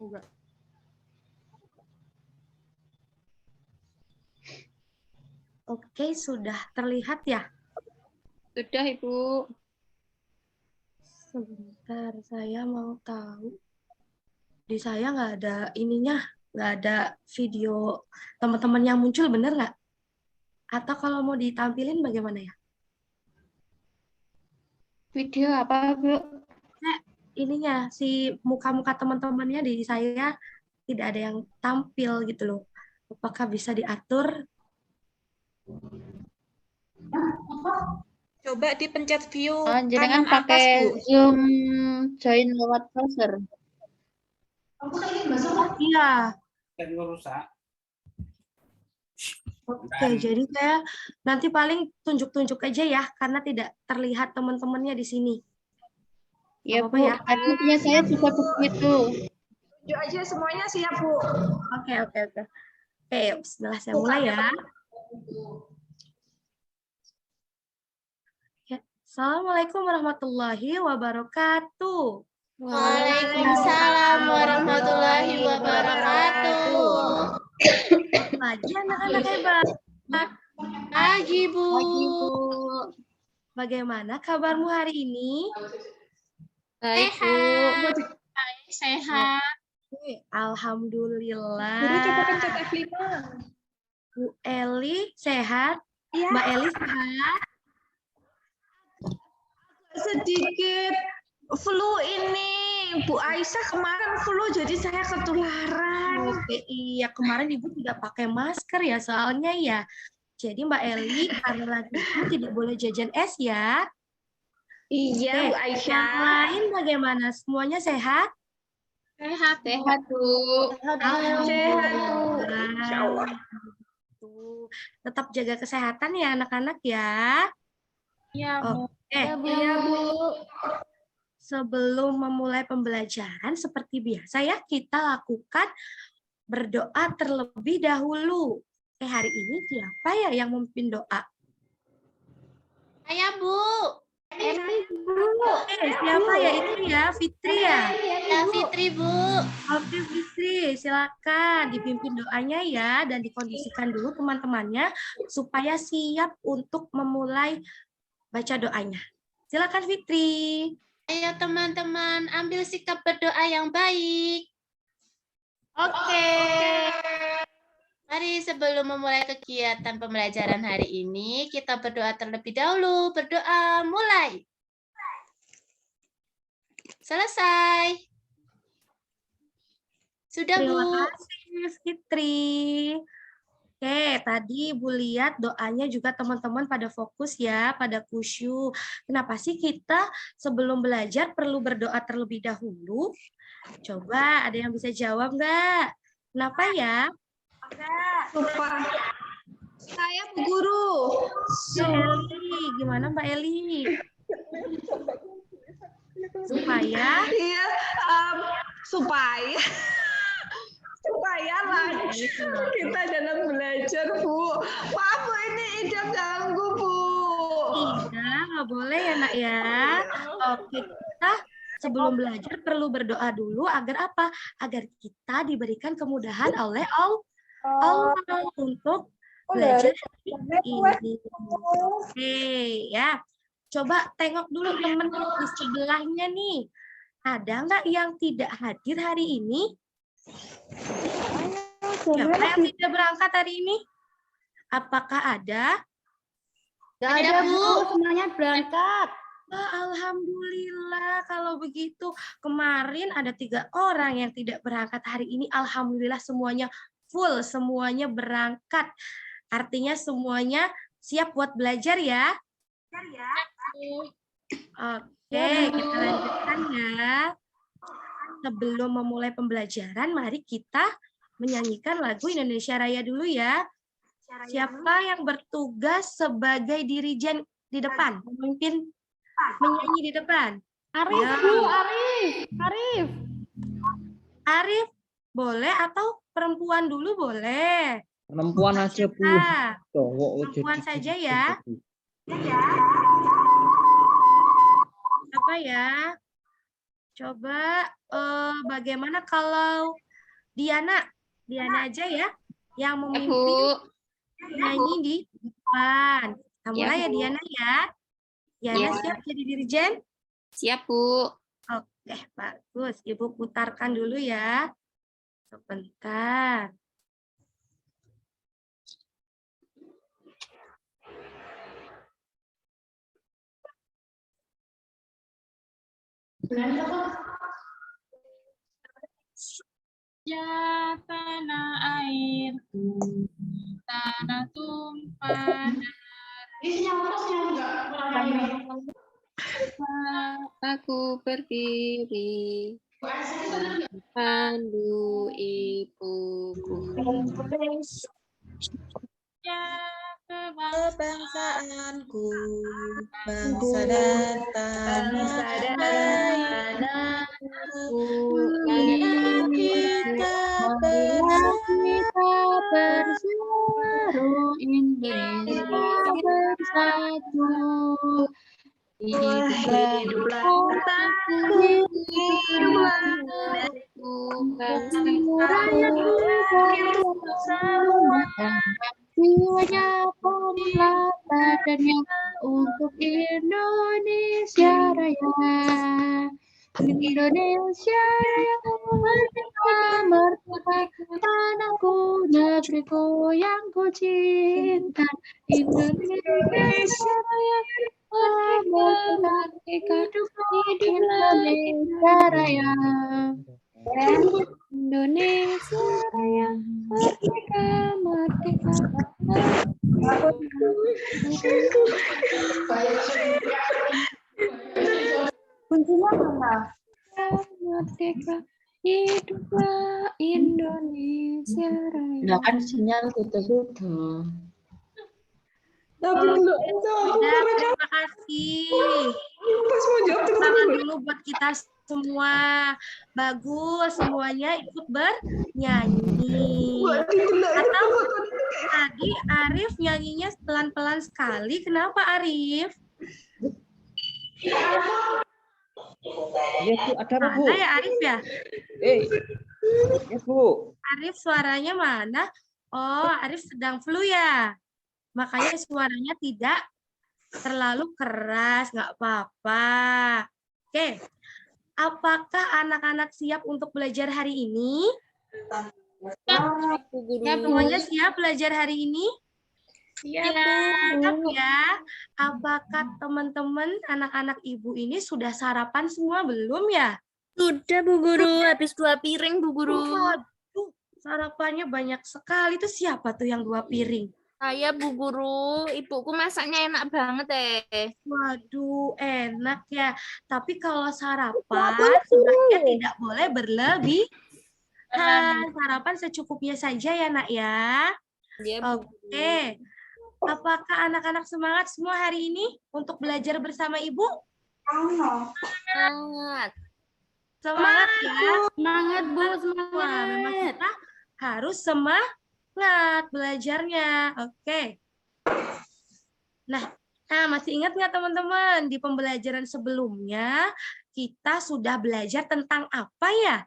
juga. Oke, sudah terlihat ya? Sudah, Ibu. Sebentar, saya mau tahu. Di saya nggak ada ininya, nggak ada video teman-teman yang muncul, bener nggak? Atau kalau mau ditampilin bagaimana ya? Video apa, Bu? Nah, ininya, si muka-muka teman-temannya di saya tidak ada yang tampil gitu loh. Apakah bisa diatur? Coba dipencet view Jenengan kanan atas, pakai Bu. Zoom join lewat browser. Iya. Oke, jadi saya nanti paling tunjuk-tunjuk aja ya, karena tidak terlihat teman-temannya di sini. Ya, Apa-apa Bu. ya? Tadi punya saya juga begitu. Tunjuk aja semuanya siap, Bu. Oke. Oke, bismillah, saya mulai ya. Assalamualaikum warahmatullahi wabarakatuh. Waalaikumsalam warahmatullahi wabarakatuh. Pagi anak-anak hebat. Pagi, Bu. Pagi, Bu. Bagaimana kabarmu hari ini? Baik, Bu. Sehat. Alhamdulillah. Guru coba pencet F5. Bu Eli sehat? Iya. Mbak Eli sehat? Sedikit flu ini. Bu Aisyah kemarin flu, jadi saya ketularan. Oke, iya, kemarin Ibu tidak pakai masker ya, soalnya ya. Jadi Mbak Eli, karena lagi flu tidak boleh jajan es ya. Iya, Bu Yang Aisyah. lain bagaimana? Semuanya sehat? Sehat, Bu. Sehat, Bu. Insya Allah. Tuh, tetap jaga kesehatan ya anak-anak ya. Iya, Bu. Oke, Iya, Bu. sebelum memulai pembelajaran seperti biasa ya, kita lakukan berdoa terlebih dahulu. Hari ini siapa ya yang memimpin doa? Saya, Bu. Siapa ya? Itu ya, Fitri ya? Ya, Fitri, Bu. Oke, Fitri, silakan dipimpin doanya ya, dan dikondisikan dulu teman-temannya supaya siap untuk memulai baca doanya. Silakan Fitri. Ayo, teman-teman, ambil sikap berdoa yang baik. Oke. Mari sebelum memulai kegiatan pembelajaran hari ini, kita berdoa terlebih dahulu. Berdoa mulai. Selesai. Sudah, Bu. Terima kasih Fitri. Oke, tadi Ibu lihat doanya juga teman-teman pada fokus ya, pada khusyuk. Kenapa sih kita sebelum belajar perlu berdoa terlebih dahulu? Coba ada yang bisa jawab nggak? Kenapa ya? Lupa. Saya, Bu Guru. Mbak Eli, gimana Mbak Eli? Supaya? Iya, supaya lancar kita dalam belajar, Bu. Maaf, Bu, ini Ida ganggu, Bu. Tidak, nggak boleh ya nak ya. Oke, kita sebelum belajar perlu berdoa dulu agar apa? Agar kita diberikan kemudahan oleh Allah untuk belajar ini. Oke, ya. Coba tengok dulu teman di sebelahnya nih. Ada nggak yang tidak hadir hari ini? Siapa yang tidak berangkat hari ini? Apakah ada? Nggak ada, Bu. Semuanya berangkat. Alhamdulillah kalau begitu. Kemarin ada 3 orang yang tidak berangkat hari ini. Alhamdulillah semuanya full, semuanya berangkat. Artinya semuanya siap buat belajar ya. Oke, kita lanjutkan ya. Sebelum memulai pembelajaran, mari kita menyanyikan lagu Indonesia Raya dulu ya. Siapa yang bertugas sebagai dirijen di depan, memimpin menyanyi di depan? Arif, Ya. Bu, Arif. Arif, boleh atau perempuan dulu boleh? Perempuan aja, Bu. Nah, Cowok perempuan jadi saja ya. Apa ya? Coba bagaimana kalau Diana aja ya yang memimpin nyanyi di depan. Kita mulai ya Diana ya. Diana siap jadi dirijen? Siap, Bu. Oke, bagus. Ibu putarkan dulu ya. Sebentar. Ya tanah airku, tanah tumpah aku berdiri pandu ibuku. Ya Kebangsaanku, bangsa dan tanahku, marilah kita berseru Indonesia bersatu. Hiduplah jiwanya penuhlah badannya untuk Indonesia Raya. Indonesia Raya, merdeka, merdeka, tanahku, negeriku yang ku cinta. Indonesia Raya, merdeka, Indonesia Raya. Indonesia Raya, merdeka, merdeka. Kuncinya mana? Merdeka, hiduplah Indonesia Raya. Nah kan sinyal tutup-tutup. Tapi enggak itu aku Udah, karena terima kasih. pas mau jawab Tangan dulu buat kita semua. Bagus, semuanya ikut bernyanyi. Atau tadi Arif nyanyinya pelan-pelan sekali. Kenapa Arif? Yes, Bu, ada apa, Bu? Mana ya Arif ya? Yes, Bu. Arif suaranya mana? Oh, Arif sedang flu ya. Makanya suaranya tidak terlalu keras, nggak apa-apa. Oke, apakah anak-anak siap untuk belajar hari ini? Semuanya siap belajar hari ini? Siap ya. Apakah teman-teman anak-anak ibu ini sudah sarapan semua belum ya? Sudah Bu Guru, habis 2 piring Bu Guru. Waduh, sarapannya banyak sekali. Itu siapa tuh yang 2 piring? Saya Bu Guru, ibuku masaknya enak banget Waduh, enak ya. Tapi kalau sarapan sebaiknya tidak boleh berlebih. Sarapan secukupnya saja ya nak ya. Oke. Apakah anak-anak semangat semua hari ini untuk belajar bersama ibu? Semangat. Semangat ya. Semangat Bu, Wah, memang semangat. kita harus semangat belajarnya. Oke. Nah, masih ingat nggak teman-teman di pembelajaran sebelumnya kita sudah belajar tentang apa ya?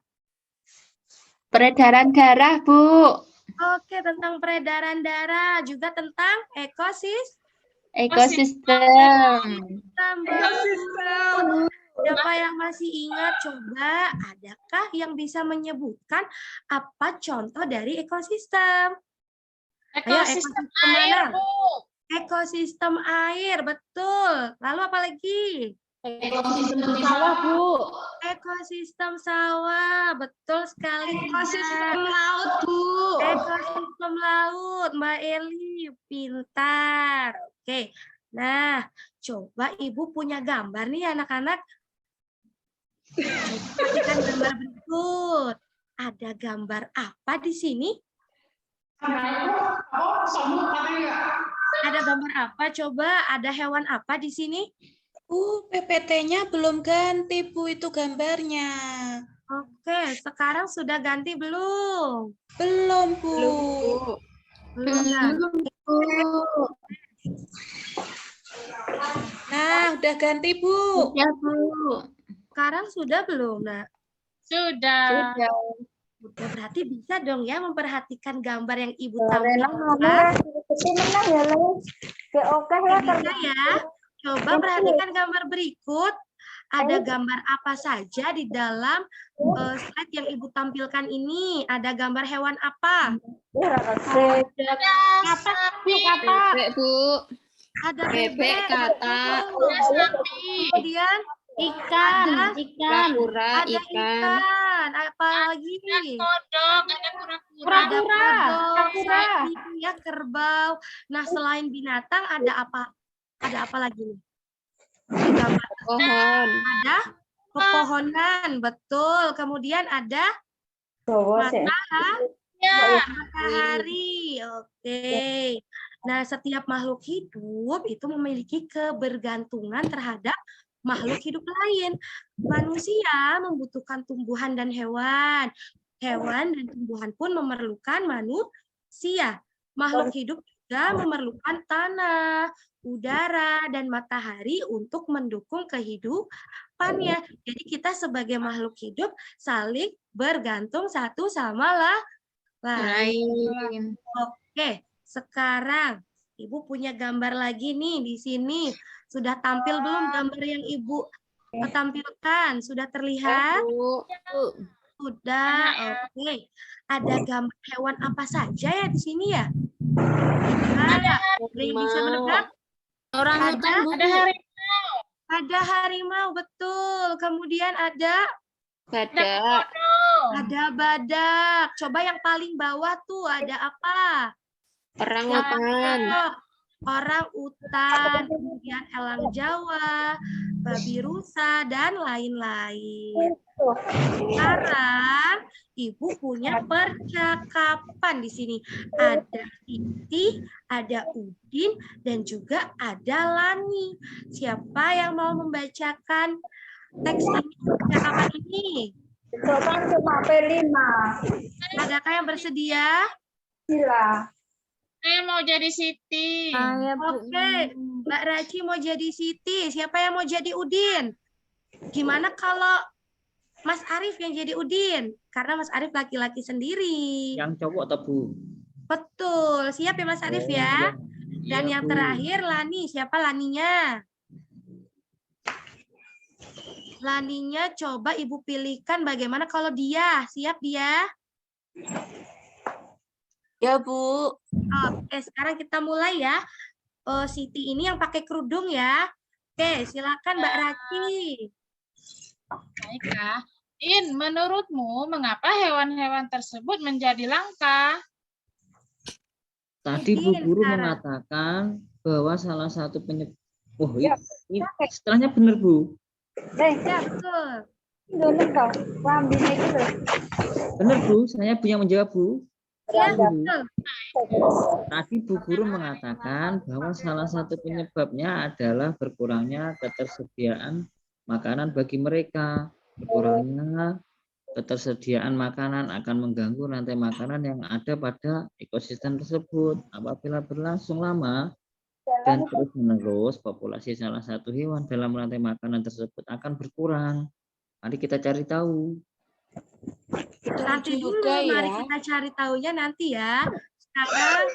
Peredaran darah, Bu. Oke, tentang peredaran darah, juga tentang Ekosistem. Siapa yang masih ingat? Coba, adakah yang bisa menyebutkan apa contoh dari ekosistem? Ayo, ekosistem mana? Ekosistem air, betul. Lalu apa lagi? Ekosistem sawah Bu. Ekosistem sawah, betul sekali. ekosistem laut, Bu. Ekosistem laut, Mbak Eli, pintar. Oke, nah coba Ibu punya gambar nih anak-anak. Perhatikan gambar berikut. Ada gambar apa di sini? Ada gambar apa? Coba ada hewan apa di sini? PPT-nya belum ganti, Bu, itu gambarnya. Oke, sekarang sudah ganti belum? Belum, Bu. Belum ganti. Nah, udah ganti, Bu. Ya Bu. sekarang sudah belum, Nak? Sudah. Udah, berarti bisa dong ya memperhatikan gambar yang Ibu Rena tampilkan. menang ya, Les. Oke ya, Bisa ya. Coba perhatikan gambar berikut. Ada gambar apa saja di dalam slide yang Ibu tampilkan ini? Ada gambar hewan apa? Bebek, Bu. Ada Bebek, katak. Kemudian Ikan. Kura-kura, ada ikan. ikan. Apa lagi? Kodok, ada kura-kura. Ada kodok, sapi, ya, kerbau. Nah, selain binatang ada apa? Ada apa lagi nih? Di gambar Pohon. ada pepohonan, betul. Kemudian ada matahari. Oke. Nah, setiap makhluk hidup itu memiliki kebergantungan terhadap makhluk hidup lain. Manusia membutuhkan tumbuhan dan hewan. Hewan dan tumbuhan pun memerlukan manusia. Makhluk hidup juga memerlukan tanah, udara, dan matahari untuk mendukung kehidupannya. Jadi kita sebagai makhluk hidup saling bergantung satu sama lain. Oke, sekarang Ibu punya gambar lagi nih di sini. Sudah tampil belum gambar yang Ibu tampilkan? Sudah terlihat? Bu. Sudah, oke. Ada gambar hewan apa saja ya di sini ya? Ada yang bisa menebak? Orang hutan, Bu. Ada harimau, betul. Kemudian ada Badak. badak. Coba yang paling bawah tuh ada apa? Orangutan. Orang utan, kemudian elang Jawa, babi rusa, dan lain-lain. Sekarang Ibu punya percakapan di sini. Ada Siti, ada Udin, dan juga ada Lani. Siapa yang mau membacakan teks ini, percakapan ini? Coba cuma P5. Adakah yang bersedia? Sila. Saya mau jadi Siti. Oke, Mbak Raci mau jadi Siti. Siapa yang mau jadi Udin? Gimana kalau Mas Arif yang jadi Udin? Karena Mas Arif laki-laki sendiri. Yang cowok atau Bu? Betul. Siap ya Mas Arif ya? Dan yang terakhir Lani. Siapa Laninya? Laninya coba Ibu pilihkan bagaimana kalau dia. Siap dia? Ya, Bu. Oke, sekarang kita mulai ya. Siti ini yang pakai kerudung ya. Oke, silakan Mbak Raci. Baiklah. In, menurutmu mengapa hewan-hewan tersebut menjadi langka? Tadi Bu Udin, Guru Sarah. mengatakan bahwa salah satu penyebab. Oh, ini setelahnya benar Bu. Ya, betul. Benar Bu, saya Bu yang menjawab Bu. Ya, Bu. betul. Tadi Bu Guru mengatakan bahwa salah satu penyebabnya adalah berkurangnya ketersediaan makanan bagi mereka. Berkurangnya ketersediaan makanan akan mengganggu rantai makanan yang ada pada ekosistem tersebut. Apabila berlangsung lama dan terus-menerus, populasi salah satu hewan dalam rantai makanan tersebut akan berkurang. Mari kita cari tahu. Nanti dulu, mari kita cari tahunya nanti ya. Sekarang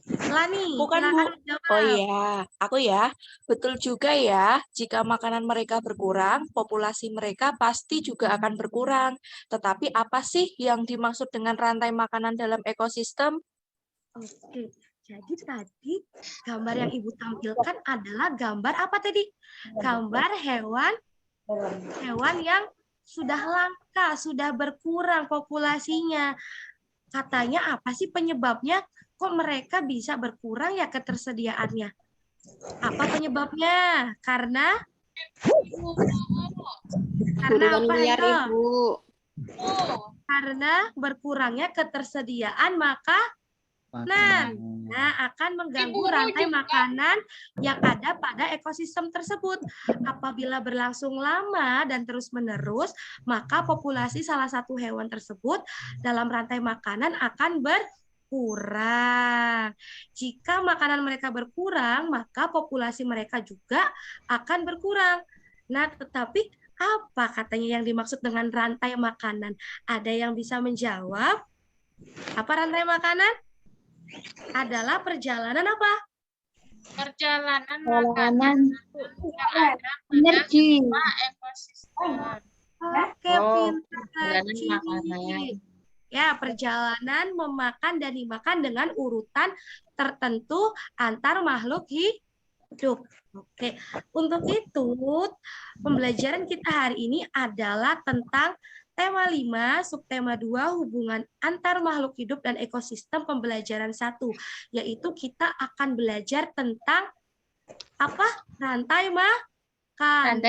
Lani, Bukan, silakan Bu. jawab. Oh iya, aku ya. Betul juga ya, jika makanan mereka berkurang, populasi mereka pasti juga akan berkurang. Tetapi apa sih yang dimaksud dengan rantai makanan dalam ekosistem? Oke, jadi tadi gambar yang Ibu tampilkan adalah gambar apa tadi? Gambar hewan yang sudah langka, sudah berkurang populasinya. Katanya apa sih penyebabnya? Kok mereka bisa berkurang ya ketersediaannya? Apa penyebabnya? Karena apa, Liar, Hendro? Ibu. Karena berkurangnya ketersediaan makanan. Nah, akan mengganggu rantai makanan yang ada pada ekosistem tersebut. Apabila berlangsung lama dan terus-menerus, maka populasi salah satu hewan tersebut dalam rantai makanan akan berkurang. Jika makanan mereka berkurang, maka populasi mereka juga akan berkurang. Nah, tetapi Apa katanya yang dimaksud dengan rantai makanan? Ada yang bisa menjawab? Apa rantai makanan? Adalah perjalanan apa? Perjalanan makanan yang ada pada Energi. semua ekosistem. Oke, Oh, pintar. perjalanan Ci. makanan. Ya, perjalanan memakan dan dimakan dengan urutan tertentu antar makhluk hidup. Oke, untuk itu pembelajaran kita hari ini adalah tentang tema 5, subtema 2, hubungan antar makhluk hidup dan ekosistem pembelajaran 1, yaitu kita akan belajar tentang apa? Rantai makanan. Selain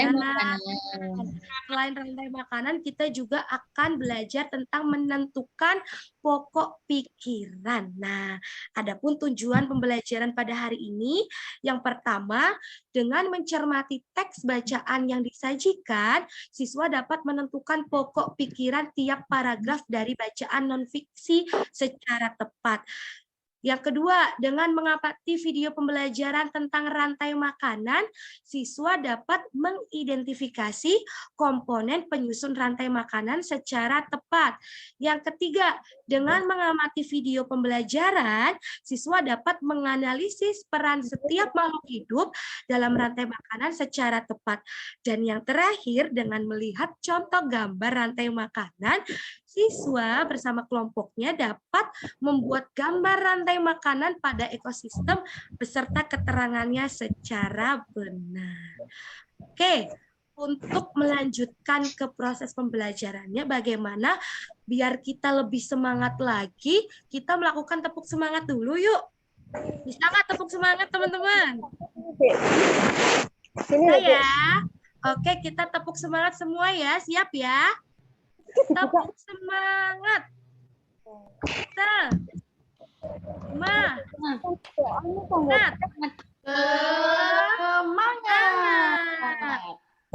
rantai makanan, kita juga akan belajar tentang menentukan pokok pikiran. Nah, adapun tujuan pembelajaran pada hari ini, yang pertama, dengan mencermati teks bacaan yang disajikan, siswa dapat menentukan pokok pikiran tiap paragraf dari bacaan non-fiksi secara tepat. Yang kedua, dengan mengamati video pembelajaran tentang rantai makanan, siswa dapat mengidentifikasi komponen penyusun rantai makanan secara tepat. Yang ketiga, dengan mengamati video pembelajaran, siswa dapat menganalisis peran setiap makhluk hidup dalam rantai makanan secara tepat. Dan yang terakhir, dengan melihat contoh gambar rantai makanan, siswa bersama kelompoknya dapat membuat gambar rantai makanan pada ekosistem beserta keterangannya secara benar. Oke, untuk melanjutkan ke proses pembelajarannya, bagaimana biar kita lebih semangat lagi, kita melakukan tepuk semangat dulu yuk. Bisa nggak tepuk semangat teman-teman? Bisa ya? Oke, kita tepuk semangat semua ya. Siap ya? Tepuk semangat. Semangat.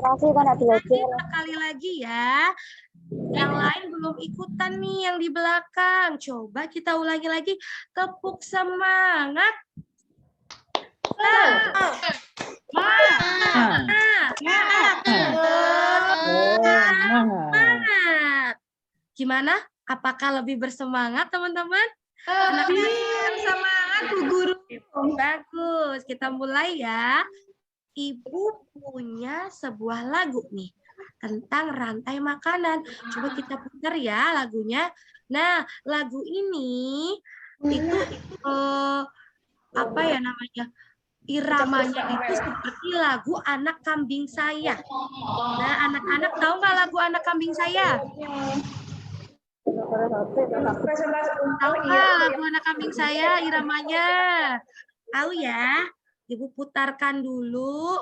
Sekali lagi ya. Yang lain belum ikutan nih yang di belakang. Coba kita ulangi lagi. Tepuk semangat. Semangat. Gimana? Apakah lebih bersemangat, teman-teman? Lebih semangat, Bu Guru. Bagus. Kita mulai ya. Ibu punya sebuah lagu nih tentang rantai makanan. Coba kita putar ya lagunya. Nah, lagu ini itu apa ya namanya? Iramanya itu seperti lagu Anak Kambing Saya. Nah, anak-anak tahu nggak lagu Anak Kambing Saya? Tahu nggak lagu Anak Kambing Saya iramanya? Tahu ya? Ibu putarkan dulu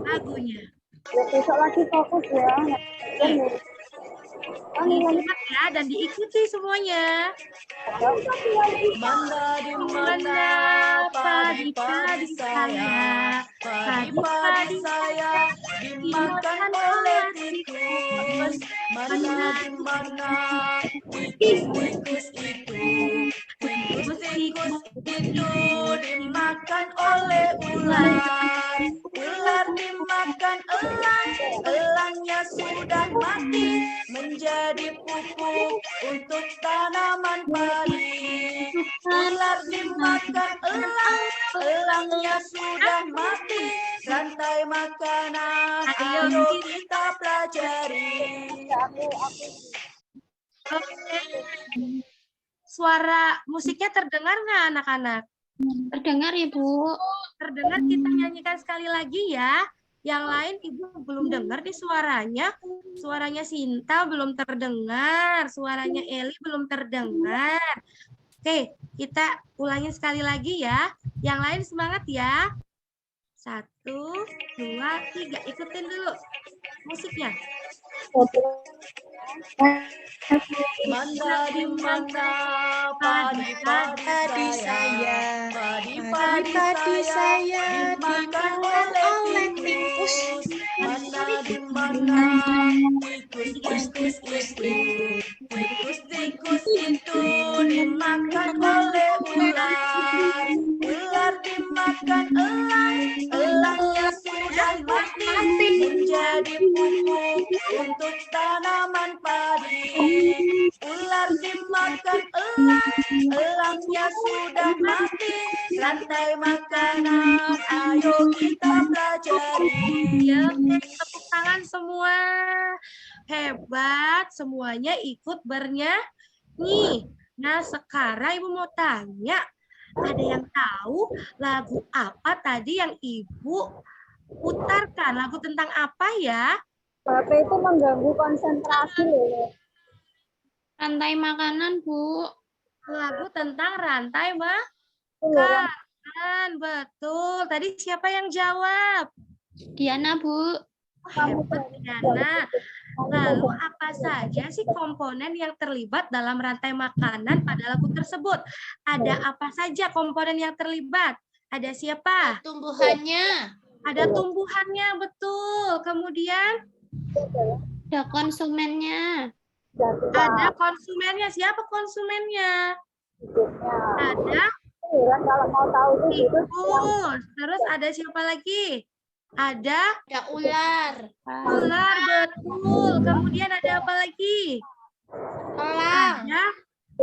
lagunya. Besok lagi fokus ya. Dilihat ya dan diikuti semuanya. Mana padi-padi saya, padi-padi saya dimakan oleh tikus. Mana tikus itu, tikus itu dimakan oleh ular. Ular dimakan elang, elangnya sudah mati menjadi pupuk untuk tanaman padi. Ular dimakan elang, elangnya sudah mati. Rantai makanan, ayo kita pelajari. Oke. Suara musiknya terdengar nggak anak-anak? Terdengar, Ibu. Terdengar, kita nyanyikan sekali lagi ya. Yang lain Ibu belum dengar di suaranya. Suaranya Sinta belum terdengar. Suaranya Eli belum terdengar. Oke, kita ulangin sekali lagi ya. Yang lain semangat ya. 1, 2, 3. Ikutin dulu musiknya. Mana di mana padi-padi saya, padi-padi saya dimakan oleh tikus. Mana di mana tikus itu dimakan oleh ular. Ular dimakan elang, elangnya sudah mati menjadi makanan, ayo kita pelajari. Ya, tepuk tangan semua. Hebat, semuanya ikut bernyanyi. Nah, sekarang Ibu mau tanya, ada yang tahu lagu apa tadi yang Ibu putarkan? Lagu tentang apa ya? HP itu mengganggu konsentrasi loh. Rantai makanan, Bu. Lagu tentang rantai makanan. Betul. Tadi siapa yang jawab? Diana, Bu. Hebat, Diana. Lalu apa saja sih komponen yang terlibat dalam rantai makanan pada lagu tersebut? Ada apa saja komponen yang terlibat? Ada siapa? Tumbuhannya. Ada tumbuhannya, betul. Kemudian Ada konsumennya. ada konsumennya. Siapa konsumennya? Ada Kalau mau tahu itu tikus. Terus ada siapa lagi? Ada ular. ular, betul. Kemudian ada apa lagi? Elang. Ada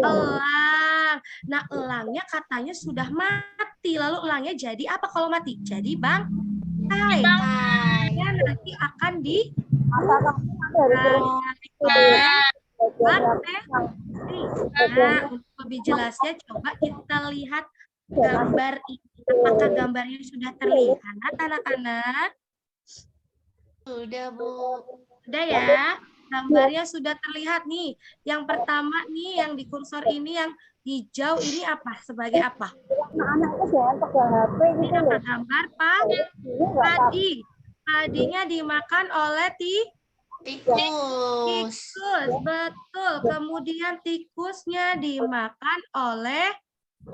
elang. Nah, elangnya katanya sudah mati. Lalu elangnya jadi apa kalau mati? Jadi bangkai. Ya, nanti akan di Nah, untuk lebih jelasnya coba kita lihat gambar ini. Apakah gambarnya sudah terlihat, anak-anak? Sudah, Bu. Sudah ya, gambarnya sudah terlihat nih. Yang pertama nih, yang di kursor ini yang hijau ini apa? Sebagai apa? anak-anak itu jangan pegang HP Ini gitu apa loh. gambar Ini nggak apa-apa. padi? Padinya dimakan oleh Tikus. tikus, betul. Kemudian tikusnya dimakan oleh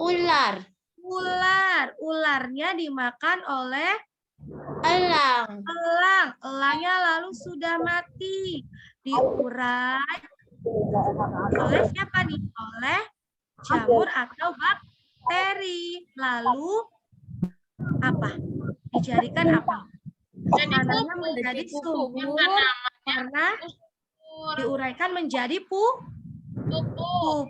Ular. ular. Ularnya dimakan oleh Elang. elang. Elangnya lalu sudah mati. Diurai oleh siapa nih? Oleh jamur atau bakteri. Lalu apa? Dijadikan apa? Makanannya menjadi subur karena diuraikan menjadi pupuk.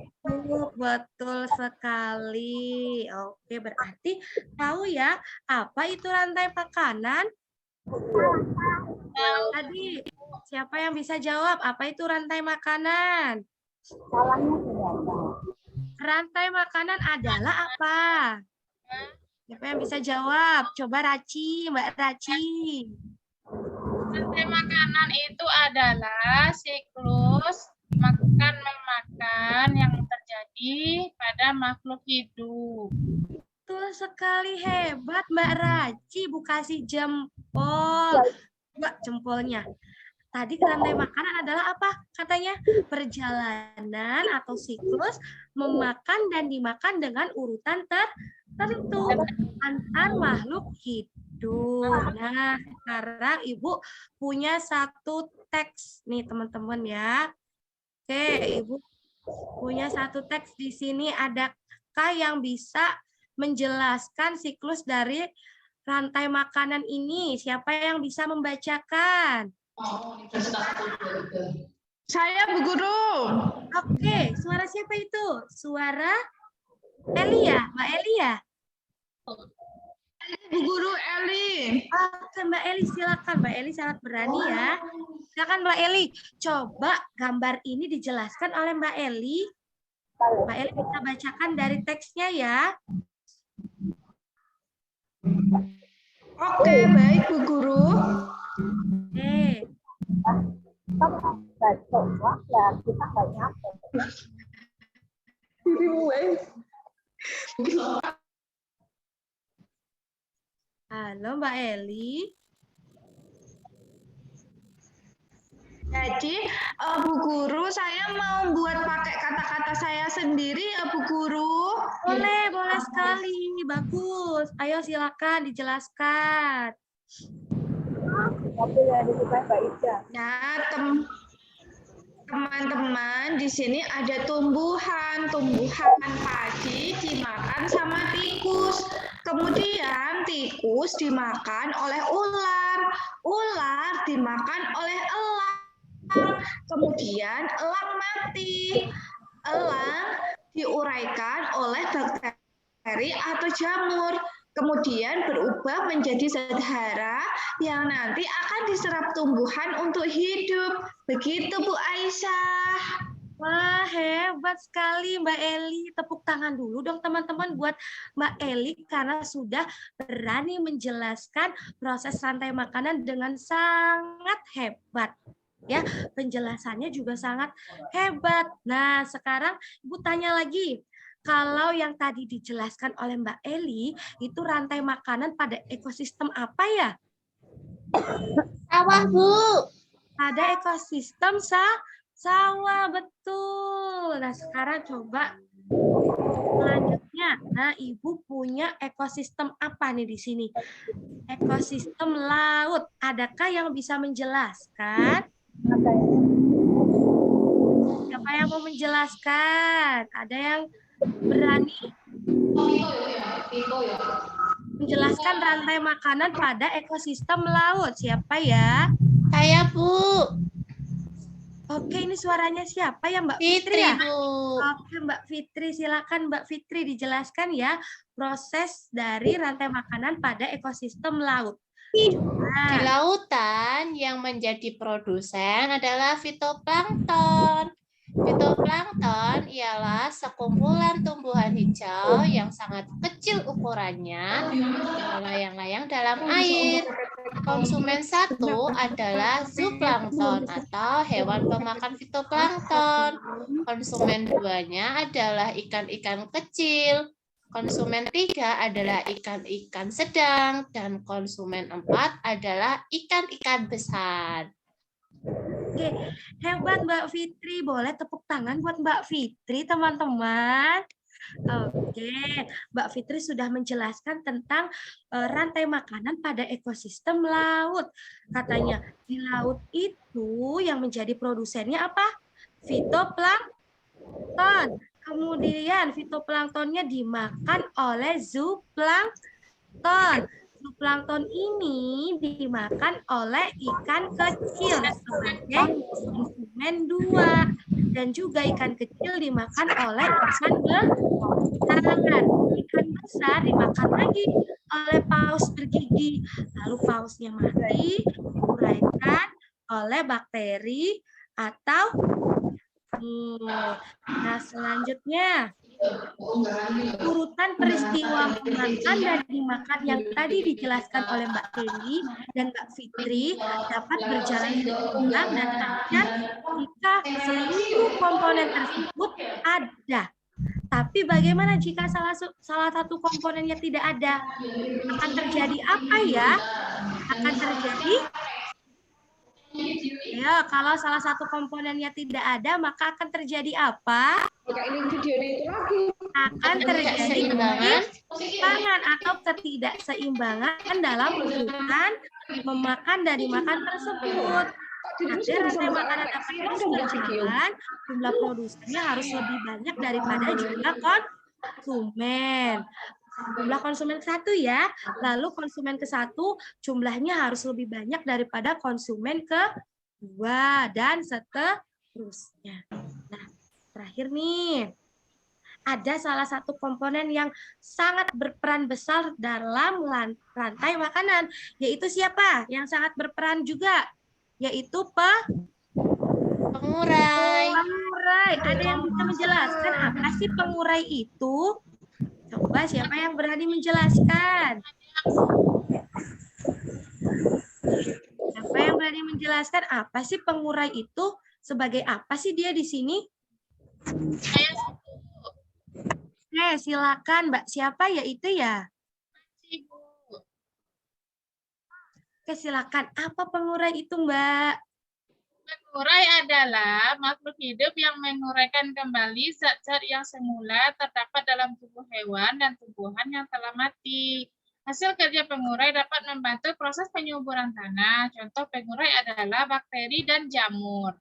Betul sekali. Oke, berarti tahu ya apa itu rantai makanan? Tadi siapa yang bisa jawab apa itu rantai makanan? Salahnya berapa? Rantai makanan adalah apa? Siapa yang bisa jawab? Coba Raci, Mbak Raci. Rantai makanan itu adalah siklus makan-memakan yang terjadi pada makhluk hidup. Betul sekali, hebat Mbak Raci. Bu kasih jempol. Mbak jempolnya. Tadi rantai makanan adalah apa? Katanya perjalanan atau siklus memakan dan dimakan dengan urutan tertentu antar makhluk hidup. Nah, sekarang Ibu punya satu teks nih teman-teman ya. Oke, Ibu punya satu teks di sini. Adakah yang bisa menjelaskan siklus dari rantai makanan ini? Siapa yang bisa membacakan? Saya, Bu Guru. Oke, suara siapa itu? Suara Elia, Mbak Elia. Bu Guru Eli. Oke, Mbak Eli silakan. Mbak Eli sangat berani ya. Silakan Mbak Eli. Coba gambar ini dijelaskan oleh Mbak Eli. Mbak Eli bisa bacakan dari teksnya ya. Oke, baik Bu Guru. Oke. Kita coba ya kita nggak nyampe. Halo Mbak Eli. Jadi, Bu Guru, saya mau buat pakai kata-kata saya sendiri ya, Bu Guru. Boleh, boleh sekali. Bagus. Ayo silakan dijelaskan. Tapi ya disukai Mbak Ida. Ya, teman-teman, di sini ada tumbuhan padi dimakan sama tikus. Kemudian tikus dimakan oleh ular, ular dimakan oleh elang. Kemudian elang mati, elang diuraikan oleh bakteri atau jamur. kemudian berubah menjadi zat hara yang nanti akan diserap tumbuhan untuk hidup. Begitu Bu Aisyah. Wah, hebat sekali Mbak Eli. Tepuk tangan dulu dong teman-teman buat Mbak Eli karena sudah berani menjelaskan proses rantai makanan dengan sangat hebat. Ya, penjelasannya juga sangat hebat. Nah, sekarang Ibu tanya lagi. Kalau yang tadi dijelaskan oleh Mbak Eli, itu rantai makanan pada ekosistem apa ya? Sawah, Bu. Pada ekosistem sawah, betul. Nah, sekarang coba selanjutnya. Nah, Ibu punya ekosistem apa nih di sini? Ekosistem laut. Adakah yang bisa menjelaskan? Siapa yang mau menjelaskan? Ada yang berani menjelaskan rantai makanan pada ekosistem laut? Siapa ya? Saya, Bu. Oke, ini suaranya siapa ya, Mbak Fitri Fitri, ya? Bu. Oke, Mbak Fitri, silakan Mbak Fitri dijelaskan ya proses dari rantai makanan pada ekosistem laut. Di lautan yang menjadi produsen adalah fitoplankton. Fitoplankton ialah sekumpulan tumbuhan hijau yang sangat kecil ukurannya yang melayang-layang dalam air. Konsumen satu adalah zooplankton atau hewan pemakan fitoplankton. Konsumen duanya adalah ikan-ikan kecil. Konsumen 3 adalah ikan-ikan sedang. Dan konsumen 4 adalah ikan-ikan besar. Oke, hebat Mbak Fitri. Boleh tepuk tangan buat Mbak Fitri, teman-teman. Oke, Mbak Fitri sudah menjelaskan tentang rantai makanan pada ekosistem laut. Katanya di laut itu yang menjadi produsennya apa? Fitoplankton. Kemudian fitoplanktonnya dimakan oleh zooplankton. Zooplankton ini dimakan oleh ikan kecil sebagai konsumen 2. Dan juga ikan kecil dimakan oleh ikan besar. Ikan besar dimakan lagi oleh paus bergigi. Lalu pausnya mati, diuraikan oleh bakteri atau nah, selanjutnya urutan peristiwa memakan dan dimakan yang tadi dijelaskan oleh Mbak Eli dan Mbak Fitri dapat berjalan seimbang dan lancar jika seluruh komponen tersebut ada. Tapi bagaimana jika salah satu komponennya tidak ada? Akan terjadi apa ya? Akan terjadi ya, kalau salah satu komponennya tidak ada, maka akan terjadi apa? Akan terjadi keseimbangan atau ketidakseimbangan dalam urutan memakan dan dimakan tersebut. Nanti rantai makanan akan terus berjalan, jumlah produsennya harus lebih banyak daripada jumlah konsumen. Jumlah konsumen ke-1 ya, lalu konsumen ke-1 jumlahnya harus lebih banyak daripada konsumen ke-2 dan seterusnya. Nah, terakhir nih, ada salah satu komponen yang sangat berperan besar dalam rantai makanan, yaitu siapa? Yang sangat berperan juga, yaitu pengurai. Ada yang bisa menjelaskan apa sih pengurai itu? Coba siapa yang berani menjelaskan? Siapa yang berani menjelaskan apa sih pengurai itu? Sebagai apa sih dia di sini? Silakan Mbak. Siapa ya itu ya? Oke, silakan. Apa pengurai itu, Mbak? Pengurai adalah makhluk hidup yang menguraikan kembali zat-zat yang semula terdapat dalam tubuh hewan dan tumbuhan yang telah mati. Hasil kerja pengurai dapat membantu proses penyuburan tanah. Contoh pengurai adalah bakteri dan jamur.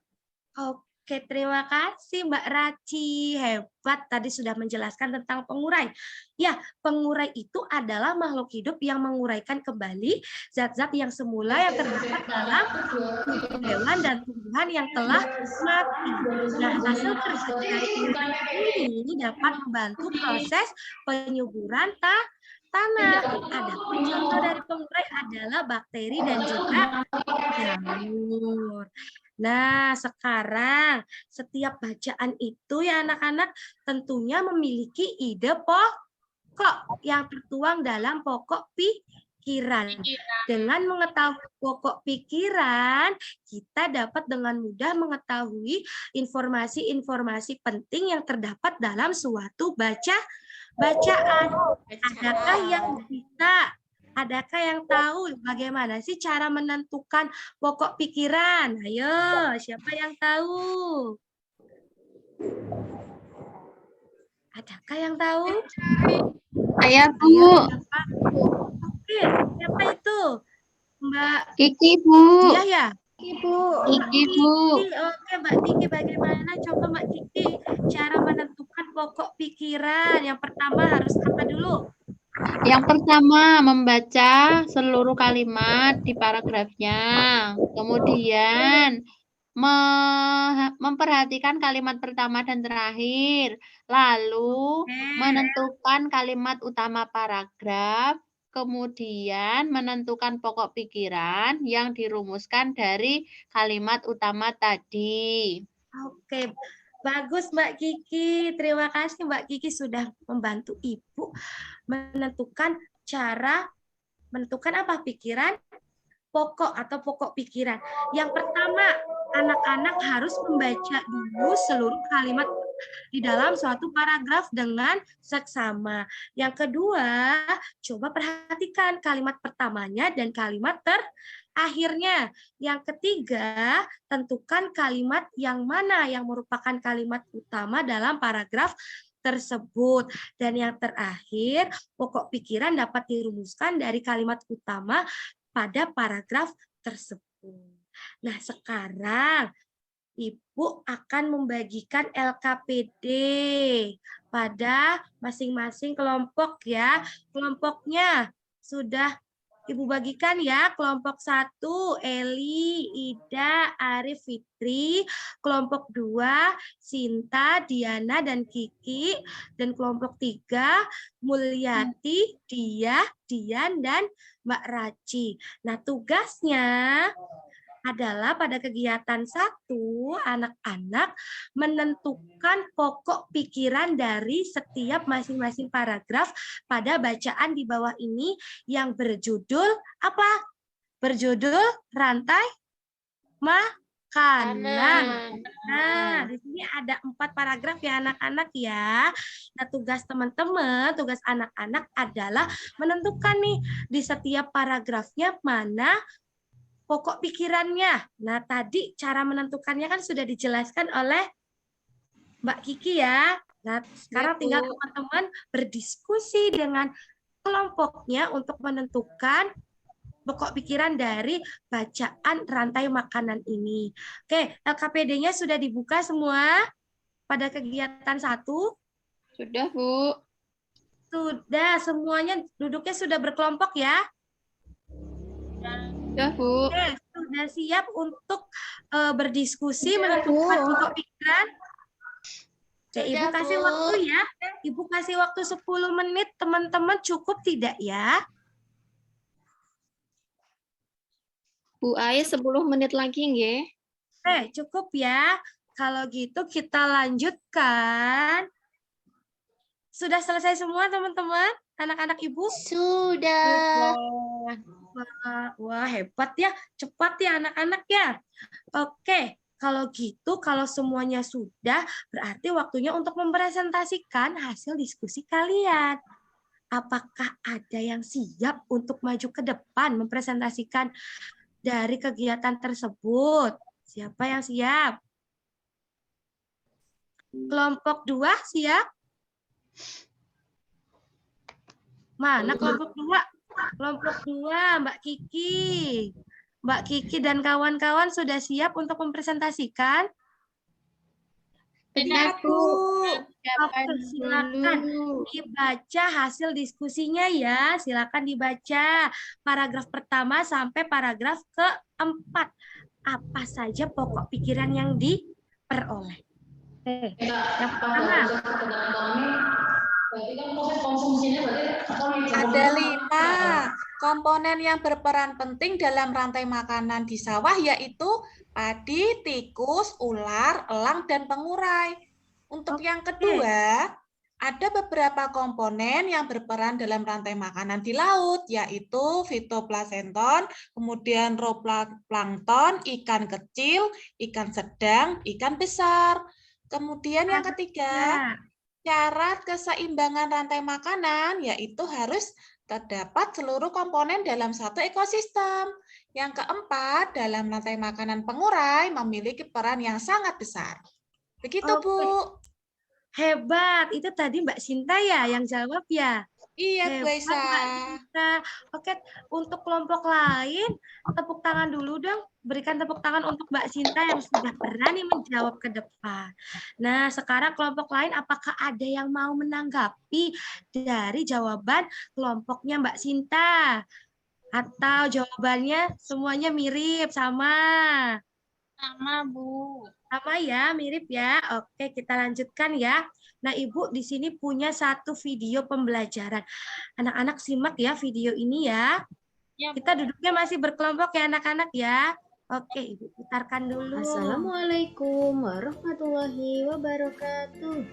Oke, terima kasih Mbak Raci. Hebat, tadi sudah menjelaskan tentang pengurai. Ya, pengurai itu adalah makhluk hidup yang menguraikan kembali zat-zat yang semula yang terdapat dalam tubuh hewan dan tumbuhan yang telah mati. Nah, hasil kerja dari pengurai ini dapat membantu proses penyuburan tanah. Adapun contoh dari pengurai adalah bakteri dan juga jamur. Nah, sekarang setiap bacaan itu ya anak-anak tentunya memiliki ide pokok yang tertuang dalam pokok pikiran. Dengan mengetahui pokok pikiran, kita dapat dengan mudah mengetahui informasi-informasi penting yang terdapat dalam suatu bacaan. Adakah yang tahu bagaimana sih cara menentukan pokok pikiran? Ayo, siapa yang tahu? Adakah yang tahu? Saya, Bu. Ayo, siapa? Oke, siapa itu? Mbak Kiki, Bu. Diah ya? Kiki, Bu. Oke, Mbak Kiki, bagaimana coba Mbak Kiki cara menentukan pokok pikiran? Yang pertama harus apa dulu? Yang pertama, membaca seluruh kalimat di paragrafnya. Kemudian, memperhatikan kalimat pertama dan terakhir. Lalu, menentukan kalimat utama paragraf. Kemudian, menentukan pokok pikiran yang dirumuskan dari kalimat utama tadi. Oke, bagus Mbak Kiki. Terima kasih Mbak Kiki sudah membantu Ibu menentukan apa pikiran pokok atau pokok pikiran. Yang pertama, anak-anak harus membaca dulu seluruh kalimat di dalam suatu paragraf dengan seksama. Yang kedua, coba perhatikan kalimat pertamanya dan kalimat terakhirnya. Yang ketiga, tentukan kalimat yang mana yang merupakan kalimat utama dalam paragraf tersebut. Dan yang terakhir, pokok pikiran dapat dirumuskan dari kalimat utama pada paragraf tersebut. Nah, sekarang Ibu akan membagikan LKPD pada masing-masing kelompok ya. Kelompoknya sudah Ibu bagikan ya. Kelompok 1, Eli, Ida, Arif, Fitri. Kelompok 2, Sinta, Diana, dan Kiki. Dan kelompok 3, Mulyati, Dia, Dian, dan Mbak Raci. Nah, tugasnya adalah pada kegiatan 1, anak-anak menentukan pokok pikiran dari setiap masing-masing paragraf pada bacaan di bawah ini yang berjudul apa? Berjudul rantai makanan. Nah, di sini ada 4 paragraf ya anak-anak ya. Nah, tugas teman-teman, tugas anak-anak adalah menentukan nih di setiap paragrafnya mana pokok pikirannya. Nah, tadi cara menentukannya kan sudah dijelaskan oleh Mbak Kiki ya. Nah, sekarang tinggal teman-teman berdiskusi dengan kelompoknya untuk menentukan pokok pikiran dari bacaan rantai makanan ini. Oke, LKPD-nya sudah dibuka semua pada kegiatan 1? Sudah, Bu. Sudah, semuanya duduknya sudah berkelompok ya? Sudah, Bu. Oke, sudah siap untuk berdiskusi menentukan pokok pikiran? Oke, Ibu kasih waktu ya. Ibu kasih waktu 10 menit, teman-teman cukup tidak ya? Bu Ais 10 menit lagi nggih. Oke, cukup ya. Kalau gitu kita lanjutkan. Sudah selesai semua teman-teman? Anak-anak Ibu? Sudah. Wah, hebat ya. Cepat ya anak-anak ya. Oke, kalau gitu, kalau semuanya sudah, berarti waktunya untuk mempresentasikan hasil diskusi kalian. Apakah ada yang siap untuk maju ke depan mempresentasikan dari kegiatan tersebut? Siapa yang siap? Kelompok 2 siap? Mana kelompok 2? Kelompok 2, Mbak Kiki. Mbak Kiki dan kawan-kawan sudah siap untuk mempresentasikan? Tidak, Bu. Oke, silakan dibaca hasil diskusinya ya. Silakan dibaca paragraf pertama sampai paragraf keempat. Apa saja pokok pikiran yang diperoleh? Oke, yang pertama. Ada 5 komponen yang berperan penting dalam rantai makanan di sawah, yaitu padi, tikus, ular, elang, dan pengurai. Untuk yang kedua, ada beberapa komponen yang berperan dalam rantai makanan di laut, yaitu fitoplankton, kemudian zooplankton, ikan kecil, ikan sedang, ikan besar. Kemudian yang ketiga, syarat keseimbangan rantai makanan, yaitu harus terdapat seluruh komponen dalam satu ekosistem. Yang keempat, dalam rantai makanan pengurai memiliki peran yang sangat besar. Begitu, Bu. Hebat, itu tadi Mbak Sinta ya yang jawab ya? Iya, Bu Hebat, Aisyah. Mbak Sinta. Oke, untuk kelompok lain, tepuk tangan dulu dong. Berikan tepuk tangan untuk Mbak Sinta yang sudah berani menjawab ke depan. Nah, sekarang kelompok lain, apakah ada yang mau menanggapi dari jawaban kelompoknya Mbak Sinta? Atau jawabannya semuanya mirip, sama? Sama, Bu. Sama ya, mirip ya. Oke, kita lanjutkan ya. Nah, Ibu di sini punya satu video pembelajaran. Anak-anak simak ya video ini ya. Ya, Bu. Kita duduknya masih berkelompok ya anak-anak ya. Oke, Ibu putarkan dulu. Assalamualaikum warahmatullahi wabarakatuh.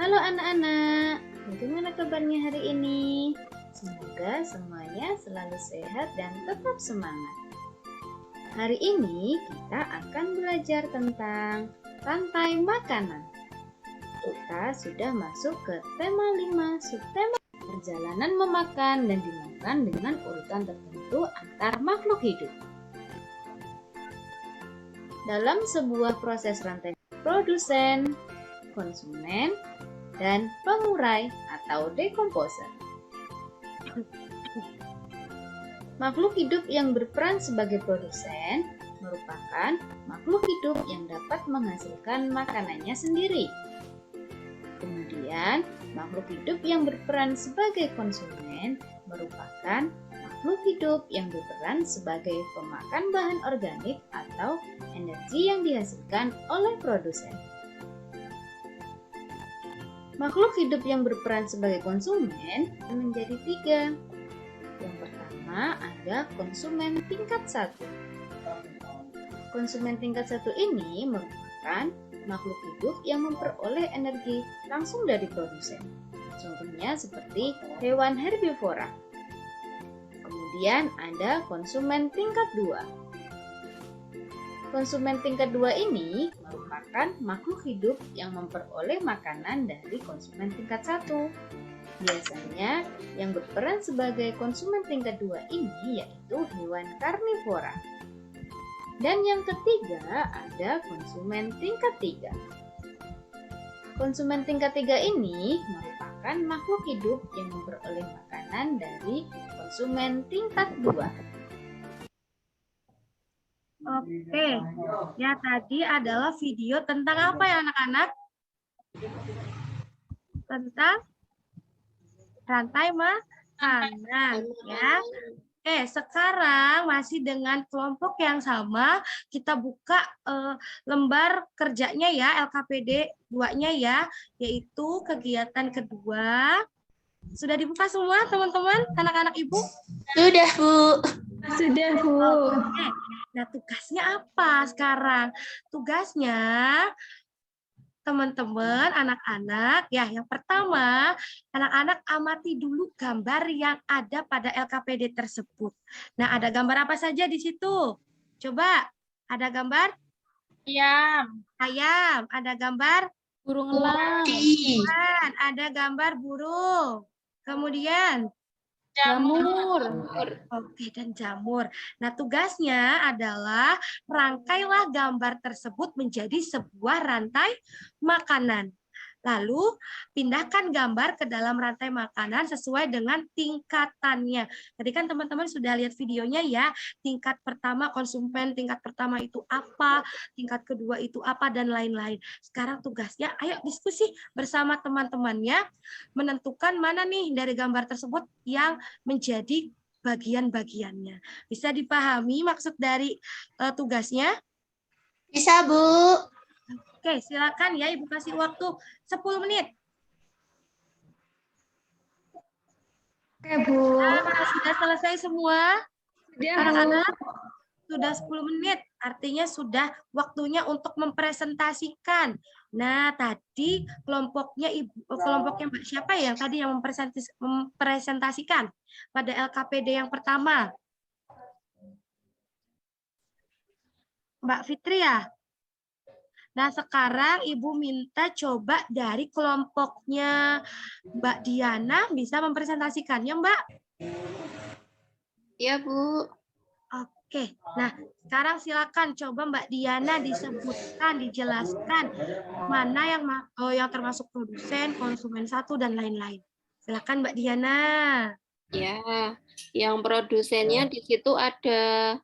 Halo anak-anak, bagaimana kabarnya hari ini? Semoga semuanya selalu sehat dan tetap semangat. Hari ini kita akan belajar tentang rantai makanan. Kita sudah masuk ke tema 5 subtema perjalanan memakan dan dimakan dengan urutan tertentu antar makhluk hidup. Dalam sebuah proses rantai produsen, konsumen, dan pengurai atau dekomposer. Makhluk hidup yang berperan sebagai produsen merupakan makhluk hidup yang dapat menghasilkan makanannya sendiri. Kemudian, makhluk hidup yang berperan sebagai konsumen merupakan makhluk hidup yang berperan sebagai pemakan bahan organik atau energi yang dihasilkan oleh produsen. Makhluk hidup yang berperan sebagai konsumen menjadi 3. Yang pertama ada konsumen tingkat 1. Konsumen tingkat 1 ini merupakan makhluk hidup yang memperoleh energi langsung dari produsen. Contohnya seperti hewan herbivora. Kemudian ada konsumen tingkat 2. Konsumen tingkat 2 ini merupakan makhluk hidup yang memperoleh makanan dari konsumen tingkat 1. Biasanya yang berperan sebagai konsumen tingkat 2 ini yaitu hewan karnivora. Dan yang ketiga ada konsumen tingkat 3. Konsumen tingkat 3 ini merupakan makhluk hidup yang memperoleh makanan dari konsumen tingkat 2. Oke, ya tadi adalah video tentang apa ya anak-anak? Tentang rantai makanan ya. Oke, sekarang masih dengan kelompok yang sama, kita buka lembar kerjanya ya, LKPD 2-nya ya, yaitu kegiatan kedua. Sudah dibuka semua teman-teman, anak-anak Ibu? Sudah, Bu. Sudah, Bu. Oke. Nah, tugasnya apa sekarang? Tugasnya teman-teman, anak-anak, ya yang pertama, anak-anak amati dulu gambar yang ada pada LKPD tersebut. Nah, ada gambar apa saja di situ? Coba, ada gambar ayam, ada gambar Burung elang, ikan, ada gambar burung. Kemudian jamur, oke, dan jamur. Nah, tugasnya adalah rangkailah gambar tersebut menjadi sebuah rantai makanan. Lalu, pindahkan gambar ke dalam rantai makanan sesuai dengan tingkatannya. Tadi kan teman-teman sudah lihat videonya ya, tingkat pertama konsumen, tingkat pertama itu apa, tingkat kedua itu apa, dan lain-lain. Sekarang tugasnya, ayo diskusi bersama teman-temannya, menentukan mana nih dari gambar tersebut yang menjadi bagian-bagiannya. Bisa dipahami maksud dari tugasnya? Bisa, Bu. Oke, silakan ya Ibu kasih waktu 10 menit. Oke, Bu. Sudah selesai semua? Sudah, Bu. Anak-anak? Sudah 10 menit, artinya sudah waktunya untuk mempresentasikan. Nah, tadi kelompoknya Mbak siapa ya yang tadi yang mempresentasikan pada LKPD yang pertama? Mbak Fitri ya? Nah, sekarang Ibu minta coba dari kelompoknya Mbak Diana bisa mempresentasikannya, Mbak? Ya, Bu. Oke, nah sekarang silakan coba Mbak Diana disebutkan, dijelaskan mana yang termasuk produsen, konsumen satu, dan lain-lain. Silakan Mbak Diana. Ya, yang produsennya di situ ada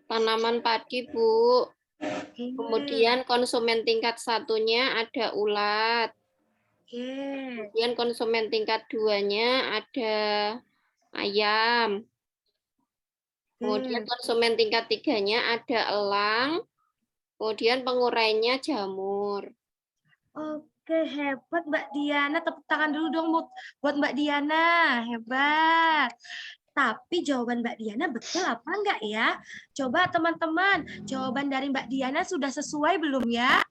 tanaman padi, Bu. Oke. Kemudian konsumen tingkat satunya ada ulat. Oke. Kemudian konsumen tingkat 2-nya ada ayam. Kemudian konsumen tingkat 3-nya ada elang. Kemudian pengurainya jamur. Oke, hebat Mbak Diana. Tepuk tangan dulu dong buat Mbak Diana. Hebat. Tapi jawaban Mbak Diana betul apa enggak ya? Coba teman-teman, jawaban dari Mbak Diana sudah sesuai belum ya?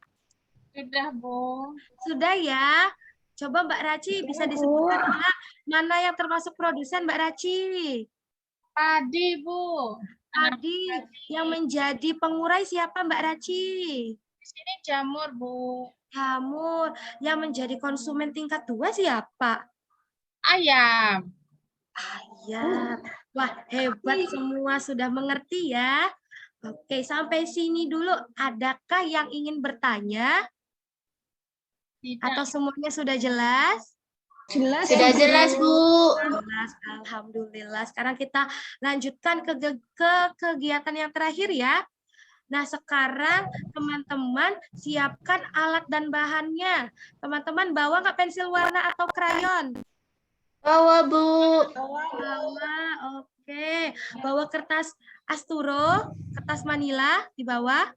Sudah, Bu. Sudah ya. Coba Mbak Raci bisa disebutkan ulang mana yang termasuk produsen Mbak Raci? Padi, Bu. Padi. Yang menjadi pengurai siapa Mbak Raci? Di sini jamur, Bu. Jamur. Yang menjadi konsumen tingkat 2 siapa? Ayam. Ayam. Wah, hebat semua sudah mengerti ya. Oke, sampai sini dulu. Adakah yang ingin bertanya? Tidak. Atau semuanya sudah jelas? Jelas. Sudah jelas, Bu. Jelas, alhamdulillah. Sekarang kita lanjutkan ke kegiatan yang terakhir ya. Nah, sekarang teman-teman siapkan alat dan bahannya. Teman-teman bawa nggak pensil warna atau krayon? Bawa, Bu. Bawa, oke. Bawa kertas asturo, kertas manila dibawa.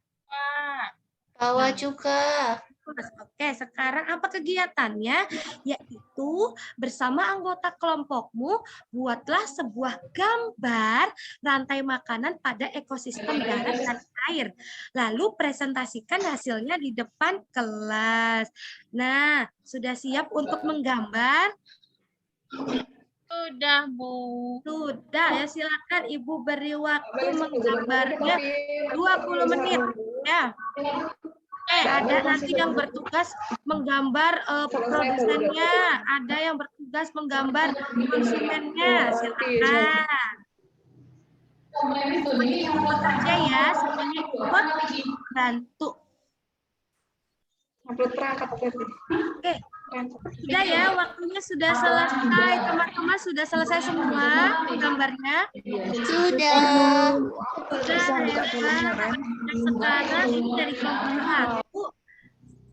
Bawa juga. Oke, sekarang apa kegiatannya? Yaitu bersama anggota kelompokmu buatlah sebuah gambar rantai makanan pada ekosistem darat dan air. Lalu presentasikan hasilnya di depan kelas. Nah, sudah siap untuk menggambar? Sudah, Bu. Sudah ya, silakan Ibu beri waktu menggambarnya 20 menit ya. Ada nanti yang bertugas menggambar produsennya, ada yang bertugas menggambar konsumennya. Silakan. Ikut aja ya, semuanya ikut bantu. Oke, sudah ya, waktunya sudah selesai. Teman-teman sudah selesai semua gambarnya? Sudah. Nah, sekarang ini dari kelompok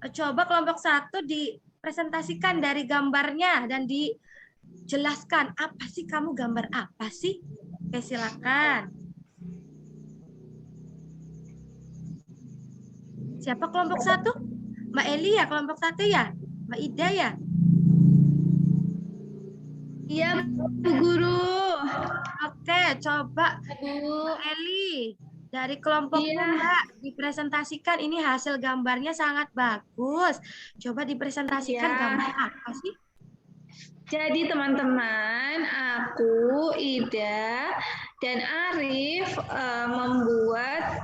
1. Coba kelompok 1 dipresentasikan dari gambarnya dan dijelaskan apa sih kamu gambar apa sih? Oke, silakan. Siapa kelompok 1? Mbak Eli ya kelompok 1 ya? Mbak Ida ya? Iya, Bu Guru. Oke, coba Bu Eli dari kelompokmu Mbak dipresentasikan. Ini hasil gambarnya sangat bagus. Coba dipresentasikan gambar apa sih? Jadi teman-teman, aku, Ida, dan Arif membuat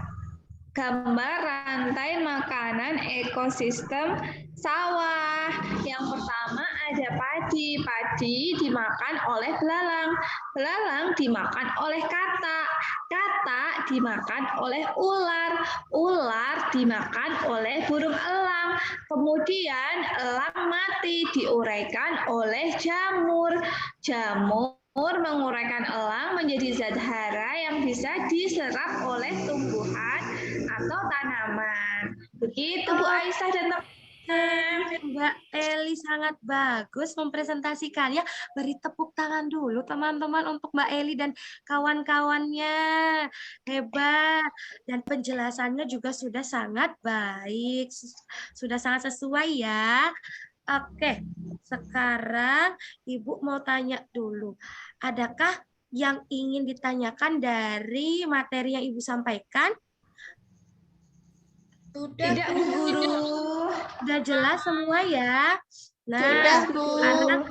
gambar rantai makanan ekosistem sawah. Yang pertama ada padi. Padi dimakan oleh belalang. Belalang dimakan oleh katak. Katak dimakan oleh ular. Ular dimakan oleh burung elang. Kemudian elang mati diuraikan oleh jamur. Jamur menguraikan elang menjadi zat hara yang bisa diserap oleh tumbuhan atau tanaman. Begitu Bu Aisyah dan teman-teman. Mbak Eli sangat bagus mempresentasikannya. Beri tepuk tangan dulu teman-teman untuk Mbak Eli dan kawan-kawannya. Hebat. Dan penjelasannya juga sudah sangat baik. Sudah sangat sesuai ya. Oke, sekarang Ibu mau tanya dulu. Adakah yang ingin ditanyakan dari materi yang Ibu sampaikan? Sudah, Tidak, Bu. Bu Guru. Sudah jelas semua ya? Nah, Sudah, Bu. sekarang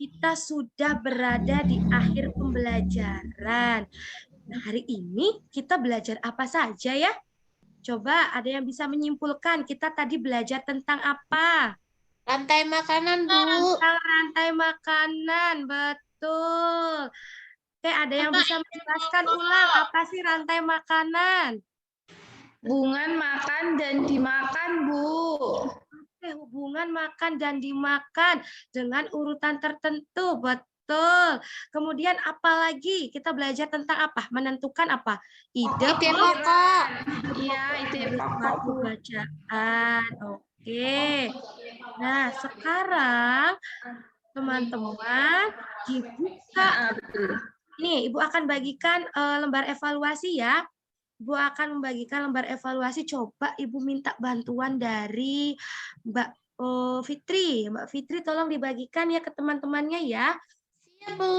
kita sudah berada di akhir pembelajaran. Nah, hari ini kita belajar apa saja ya? Coba ada yang bisa menyimpulkan kita tadi belajar tentang apa? Rantai makanan, Bu. Tentang rantai makanan, betul. Oke, ada yang bisa menjelaskan ulang apa sih rantai makanan? Hubungan makan dan dimakan, Bu. Oke, hubungan makan dan dimakan dengan urutan tertentu, betul. Kemudian apa lagi? Kita belajar tentang apa? Menentukan apa? Ide pokok. Iya, ide pokok, suatu Bu. bacaan. Oke. Nah, sekarang teman-teman dibuka. Nih, Ibu akan bagikan lembar evaluasi ya. Ibu akan membagikan lembar evaluasi. Coba Ibu minta bantuan dari Mbak Fitri. Mbak Fitri tolong dibagikan ya ke teman-temannya ya. Siap, Bu.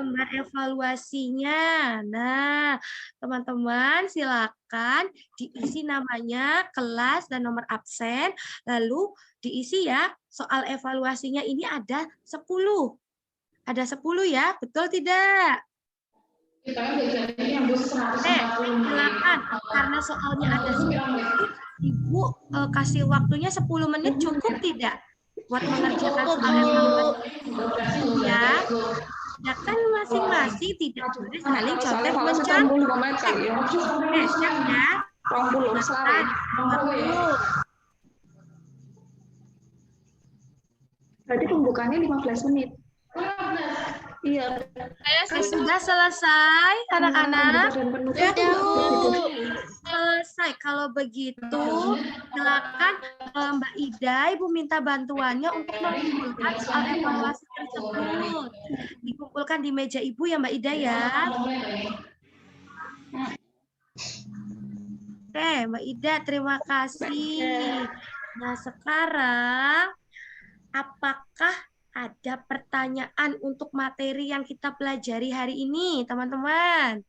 Lembar evaluasinya. Nah, teman-teman silakan diisi namanya, kelas, dan nomor absen. Lalu diisi ya, soal evaluasinya ini ada 10. Ada 10 ya, betul tidak? Silakan. Karena soalnya ada 10, Ibu kasih waktunya 10 menit cukup tidak? Buat mengerjakan soal evaluasi ya. Ya kan masing-masing tidak boleh saling contek mencontek. Oke, siap ya. Berarti pembukaannya 15 menit. Iya. Sudah selesai, anak-anak? Sudah, Bu. Selesai. Kalau begitu, silakan Mbak Ida, Ibu minta bantuannya untuk mengumpulkan soal evaluasi tersebut. Dikumpulkan di meja Ibu ya, Mbak Ida ya. Oke, Mbak Ida, terima kasih. Nah, sekarang apakah ada pertanyaan untuk materi yang kita pelajari hari ini, teman-teman?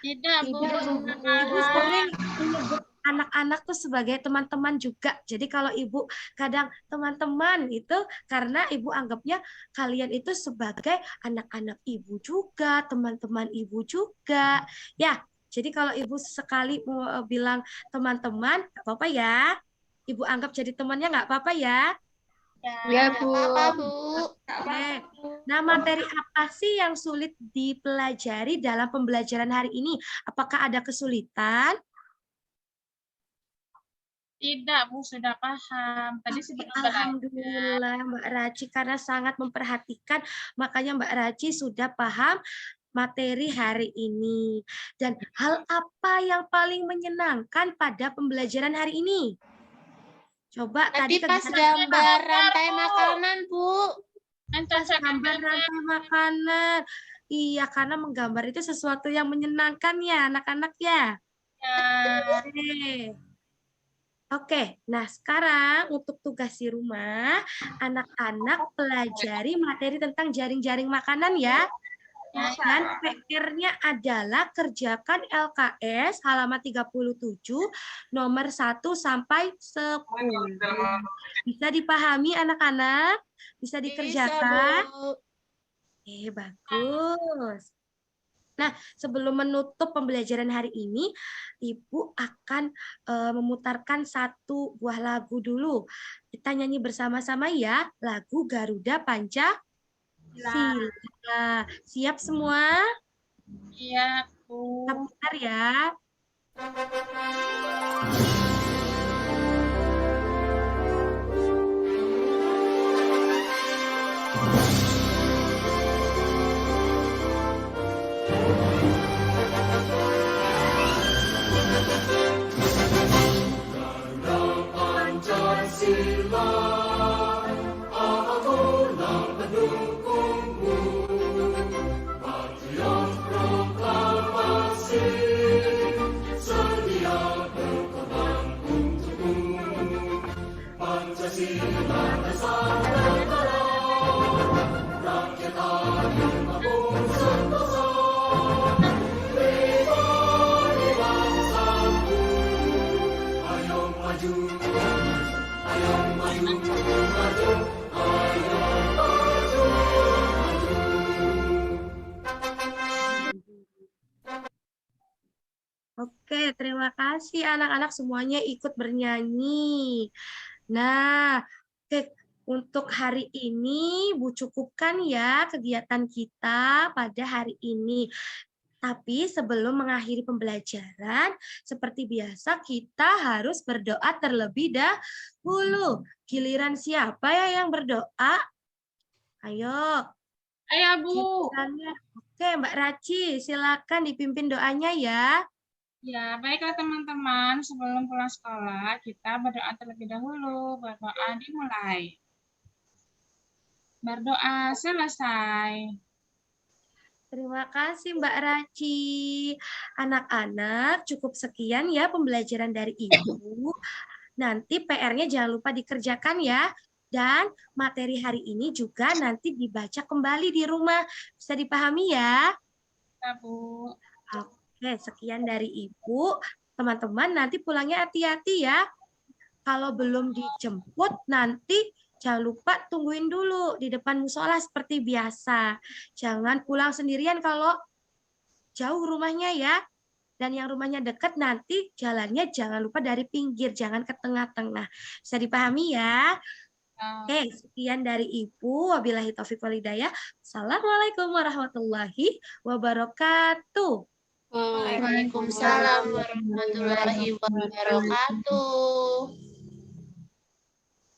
Tidak, Bu. Ibu sering menyebut anak-anak tuh sebagai teman-teman juga. Jadi kalau Ibu kadang teman-teman itu karena Ibu anggapnya kalian itu sebagai anak-anak Ibu juga, teman-teman Ibu juga. Ya, jadi kalau Ibu sekali mau bilang teman-teman, nggak apa-apa ya. Ibu anggap jadi temannya nggak apa-apa ya. Ya, Bu. Apa, Bu? Oke. Nah, materi apa sih yang sulit dipelajari dalam pembelajaran hari ini? Apakah ada kesulitan? Tidak, Bu, sudah paham. Tadi sebelum Alhamdulillah, Mbak Raci, karena sangat memperhatikan, makanya Mbak Raci sudah paham materi hari ini. Dan hal apa yang paling menyenangkan pada pembelajaran hari ini? Coba Tadi pas gambar rantai makanan, Bu. Pas gambar rantai makanan. Iya, karena menggambar itu sesuatu yang menyenangkan ya, anak-anak ya. Oke, nah sekarang untuk tugas di rumah, anak-anak pelajari materi tentang jaring-jaring makanan ya. Dan PR-nya adalah kerjakan LKS halaman 37 nomor 1 sampai 10. Bisa dipahami anak-anak? Bisa dikerjakan? Bisa, bagus. Nah, sebelum menutup pembelajaran hari ini, Ibu akan memutarkan satu buah lagu dulu. Kita nyanyi bersama-sama ya, lagu Garuda Pancasila. Siap semua? Siap, Bu. Kita putar ya. Pancasila terima kasih anak-anak semuanya ikut bernyanyi. Nah, oke, untuk hari ini Bu cukupkan ya kegiatan kita pada hari ini. Tapi sebelum mengakhiri pembelajaran, seperti biasa kita harus berdoa terlebih dahulu. Giliran siapa ya yang berdoa? Ayo. Ayo, Bu. Gilirannya. Oke, Mbak Raci, silakan dipimpin doanya ya. Ya, baiklah teman-teman. Sebelum pulang sekolah, kita berdoa terlebih dahulu. Berdoa dimulai. Berdoa selesai. Terima kasih Mbak Raci. Anak-anak, cukup sekian ya pembelajaran dari Ibu. Nanti PR-nya jangan lupa dikerjakan ya. Dan materi hari ini juga nanti dibaca kembali di rumah. Bisa dipahami ya? Ya, Bu. Oke, sekian dari Ibu. Teman-teman nanti pulangnya hati-hati ya. Kalau belum dijemput nanti jangan lupa tungguin dulu di depan musola seperti biasa. Jangan pulang sendirian kalau jauh rumahnya ya. Dan yang rumahnya dekat nanti jalannya jangan lupa dari pinggir, jangan ke tengah-tengah. Bisa dipahami ya? Oke, sekian dari Ibu. Wabillahi taufiq wal hidayah. Assalamualaikum warahmatullahi wabarakatuh. Waalaikumsalam warahmatullahi wabarakatuh.